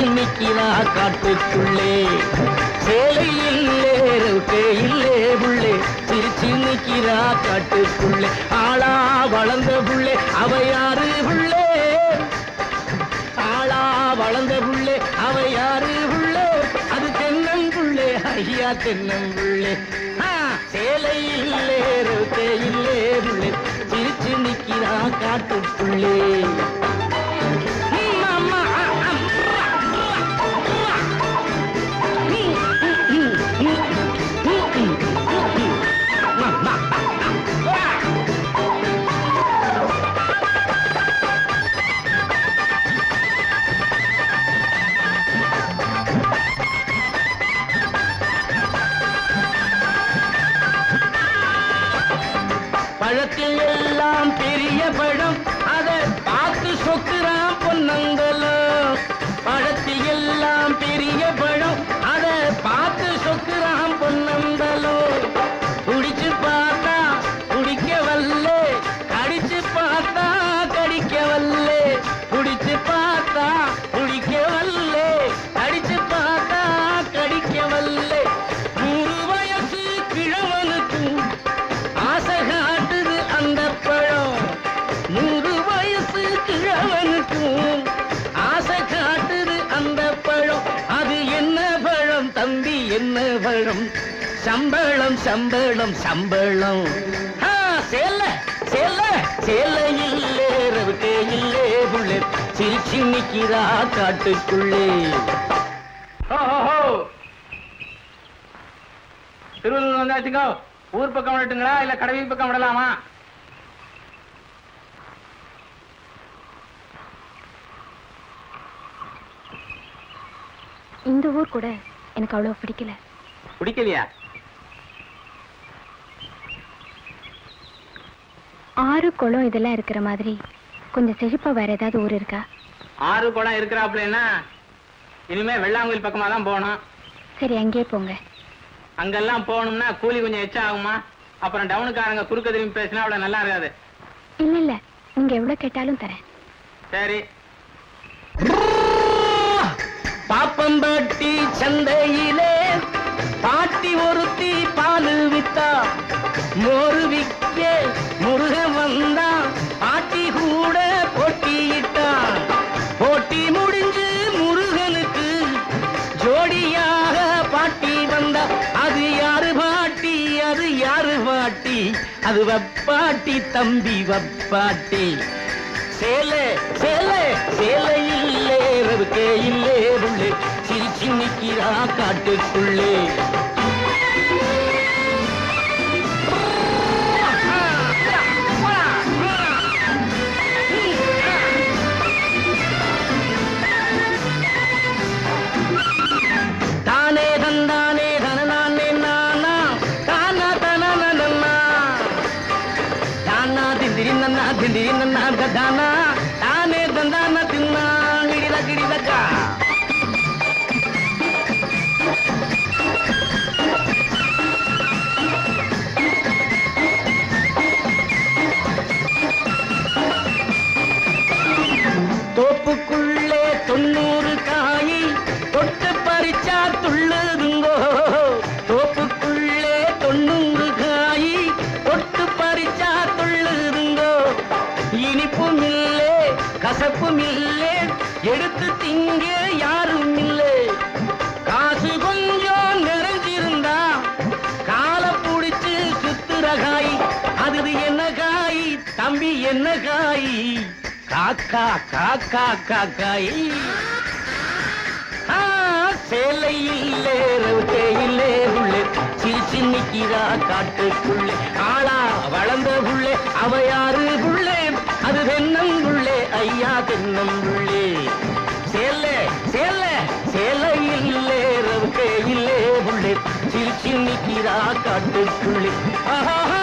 சிரிச்சு நிக்கிறா காட்டுக்குள்ளே. சேலை இல்லே ரவுக்கே இல்லே புள்ளே, சிரிச்சு நிக்கிறா காட்டுக்குள்ளே. ஆளா வளர்ந்த புள்ளே அவ யாரு புள்ளே, ஆளா வளர்ந்த புள்ளே அவ யாரு புள்ளே, அது தென்னங்குள்ளே ஐயா தென்னங்குள்ளே. சேலை இல்லே ரவுக்கே இல்லே புள்ளே, சிரிச்சு நிக்கிறா காட்டுக்குள்ளே. பழத்தில் எல்லாம் பெரிய பழம், அதை பார்த்து சொக்குறான் பொன்னங்கலோ. பழத்தில் எல்லாம் பெரிய பழம், அதை பார்த்து சொக்குறான் பொன்னங்கலோ. குடிச்சு பார்த்தா குடிக்க வல்லே, கடிச்சு பார்த்தா கடிக்க வல்லே. குடிச்சு பார்த்தா குடிக்க வல்லே, கடிச்சு பார்த்தா கடிக்க வல்லே. 100 வயசு கிழவனுக்கும் ஆசை காட்டுது அந்த பழம். 100 வயசு கிழவனுக்கும் ஆசை காட்டுது அந்த பழம். அது என்ன பழம் தம்பி என்ன பழம்? சம்பளம் சம்பளம் சம்பளம். சேல சேல சேலை இல்லே ரவுக்கே இல்லே புள்ளே, சிரிச்சு நிக்கிறா காட்டுக்குள்ளே. திருவள்ளூர் வந்தாச்சுங்க. ஊர் பக்கம் விடட்டுங்களா இல்ல கடவி பக்கம் விடலாமா? இந்த ஊர் கூட எனக்கு அவ்வளவு பிடிக்கல. பிடிக்கலையா? ஆறு குளம் இதெல்லாம் இருக்கிற மாதிரி கொஞ்சம் செழிப்பா வேற ஏதாவது ஊர் இருக்கா? ஆறு குளம் இருக்கிறாப்லன்னா இனிமே வெள்ளாங்குயில் பக்கமா தான் போகணும். சரி அங்கேயே போங்க. அங்கெல்லாம் போகணும்னா கூலி கொஞ்சம் எச்சா ஆகுமா? அப்புறம் டவுனுக்காரங்க குறுக்க திரும்பி பேசினா அவ்வளவு நல்லா இருக்காது. இல்ல இல்ல, நீங்க எவ்வளவு கேட்டாலும் தரேன். சரி. பாப்பம்பட்டி சந்தையிலே பாட்டி ஒருத்தி பாலு வித்தா, மோரு விக்க முருக வந்தா, பாட்டி கூட போட்டியிட்டா. போட்டி முடிஞ்சு முருகனுக்கு ஜோடியாக பாட்டி வந்தா. அது யாரு பாட்டி, அது யாரு பாட்டி? அது வப்பாட்டி தம்பி வப்பாட்டி. சேலை சேலை சேலை இல்லே ரவுக்கே இல்லே புள்ளே, சிரிச்சு நிக்கிறா காட்டுக்குள்ளே. தானே தந்தானே தனநானே நானா, தானா தனநன்னா, தானா திந்திரி நன்னா திந்திரி நன்னா தானா, தானே தந்தான தின்னா கிடித கிடிதக்கா. தோப்புக்குள்ளே 90 காய் தொட்டு பறிச்சா துள்ளுதுங்கோ. தோப்புக்குள்ளே 90 காய் தொட்டு பறிச்சா துள்ளுதுங்கோ. இனிப்பும் இல்லே கசப்பும் இல்லே, எடுத்து திங்க யாரும் இல்லை. காசு கொஞ்சம் நிறைஞ்சிருந்தா காலை புடிச்சு சுத்துற காய். அது என்ன காய் தம்பி என்ன காய்? காக்கா காக்கா காக்காய். சேலை இல்லே ரவுக்கே இல்லே புள்ளே, சிரிச்சு நிக்கிறா காட்டுக்குள்ளே. ஆளா வளர்ந்த புள்ளே அவ யாரு புள்ளே, அது தென்னங்குள்ளே ஐயா தென்னங்குள்ளே. சேலை சேலை சேலை இல்லே ரவுக்கே இல்லே புள்ளே, சிரிச்சு நிக்கிறா காட்டுக்குள்ளே. ஆஹா